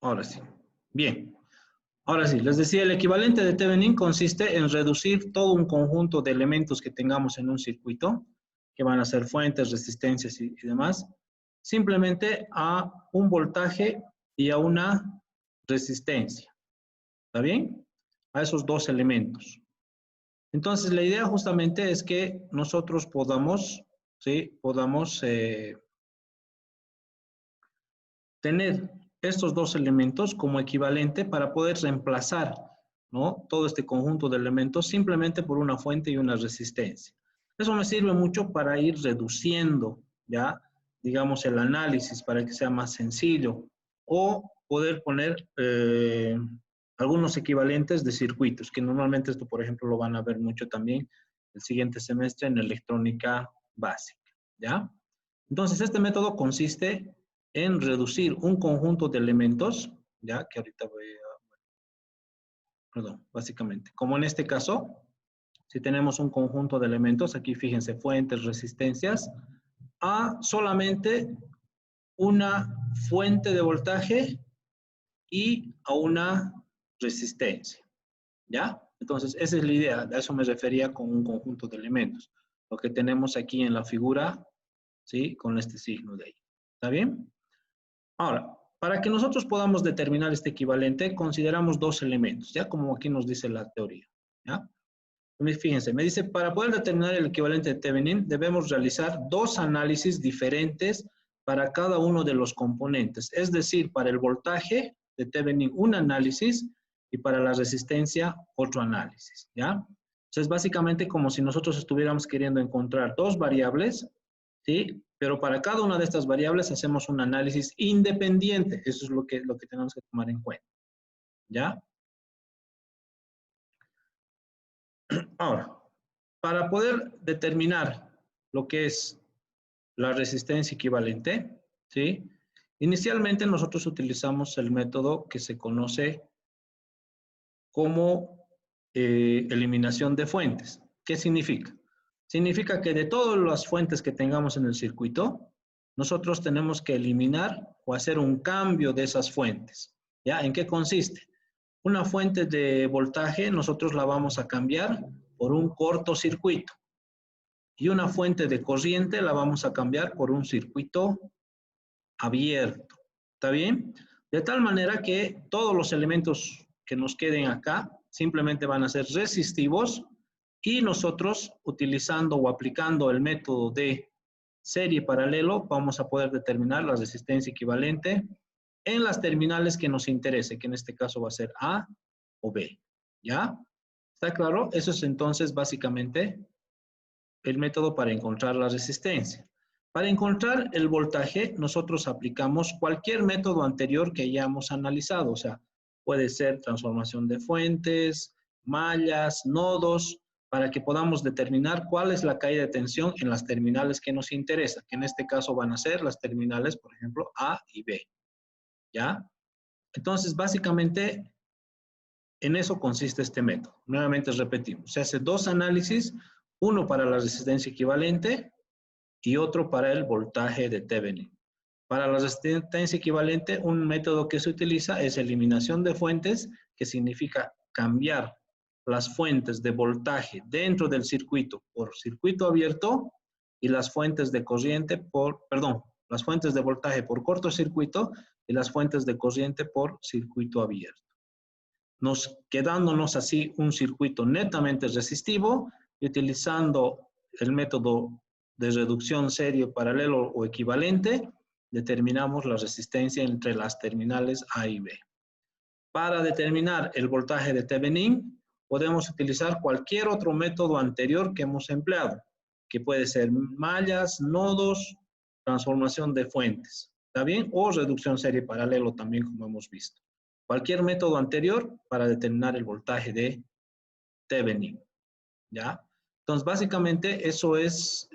Ahora sí. Bien. Ahora sí, les decía, el equivalente de Thevenin consiste en reducir todo un conjunto de elementos que tengamos en un circuito, que van a ser fuentes, resistencias y demás, simplemente a un voltaje y a una resistencia. ¿Está bien? A esos dos elementos. Entonces, la idea justamente es que nosotros podamos, ¿sí? Podamos tener estos dos elementos como equivalente para poder reemplazar, ¿no? Todo este conjunto de elementos simplemente por una fuente y una resistencia. Eso me sirve mucho para ir reduciendo, ¿ya? Digamos, el análisis para que sea más sencillo o poder poner algunos equivalentes de circuitos, que normalmente esto, por ejemplo, lo van a ver mucho también el siguiente semestre en electrónica básica, ¿ya? Entonces, este método consiste en reducir un conjunto de elementos, ya que ahorita voy a, perdón, básicamente, como en este caso, si tenemos un conjunto de elementos, aquí fíjense, fuentes, resistencias, a solamente una fuente de voltaje y a una resistencia, ¿ya? Entonces, esa es la idea, a eso me refería con un conjunto de elementos, lo que tenemos aquí en la figura, ¿sí? Con este signo de ahí, ¿está bien? Ahora, para que nosotros podamos determinar este equivalente, consideramos dos elementos, ya como aquí nos dice la teoría, ¿ya? Fíjense, me dice, para poder determinar el equivalente de Thevenin, debemos realizar dos análisis diferentes para cada uno de los componentes. Es decir, para el voltaje de Thevenin, un análisis, y para la resistencia, otro análisis, ¿ya? Entonces, básicamente como si nosotros estuviéramos queriendo encontrar dos variables, ¿sí? Pero para cada una de estas variables hacemos un análisis independiente. Eso es lo que tenemos que tomar en cuenta, ¿ya? Ahora, para poder determinar lo que es la resistencia equivalente, ¿sí? Inicialmente nosotros utilizamos el método que se conoce como eliminación de fuentes. ¿Qué significa? Significa que de todas las fuentes que tengamos en el circuito, nosotros tenemos que eliminar o hacer un cambio de esas fuentes. ¿Ya? ¿En qué consiste? Una fuente de voltaje nosotros la vamos a cambiar por un cortocircuito y una fuente de corriente la vamos a cambiar por un circuito abierto. ¿Está bien? De tal manera que todos los elementos que nos queden acá simplemente van a ser resistivos y nosotros utilizando o aplicando el método de serie paralelo vamos a poder determinar la resistencia equivalente en las terminales que nos interese, que en este caso va a ser A o B. ¿Ya? ¿Está claro? Eso es entonces básicamente el método para encontrar la resistencia. Para encontrar el voltaje, nosotros aplicamos cualquier método anterior que hayamos analizado, o sea, puede ser transformación de fuentes, mallas, nodos, para que podamos determinar cuál es la caída de tensión en las terminales que nos interesa, que en este caso van a ser las terminales, por ejemplo, A y B. ¿Ya? Entonces, básicamente, en eso consiste este método. Nuevamente repetimos, se hace dos análisis, uno para la resistencia equivalente y otro para el voltaje de Thevenin. Para la resistencia equivalente, un método que se utiliza es eliminación de fuentes, que significa cambiar las fuentes de voltaje dentro del circuito por circuito abierto y las fuentes de corriente por, perdón, las fuentes de voltaje por cortocircuito y las fuentes de corriente por circuito abierto. Quedándonos así un circuito netamente resistivo y utilizando el método de reducción serie paralelo o equivalente, determinamos la resistencia entre las terminales A y B. Para determinar el voltaje de Thevenin, podemos utilizar cualquier otro método anterior que hemos empleado, que puede ser mallas, nodos, transformación de fuentes, ¿está bien? O reducción serie paralelo también, como hemos visto. Cualquier método anterior para determinar el voltaje de Thevenin, ¿ya? Entonces, básicamente, eso es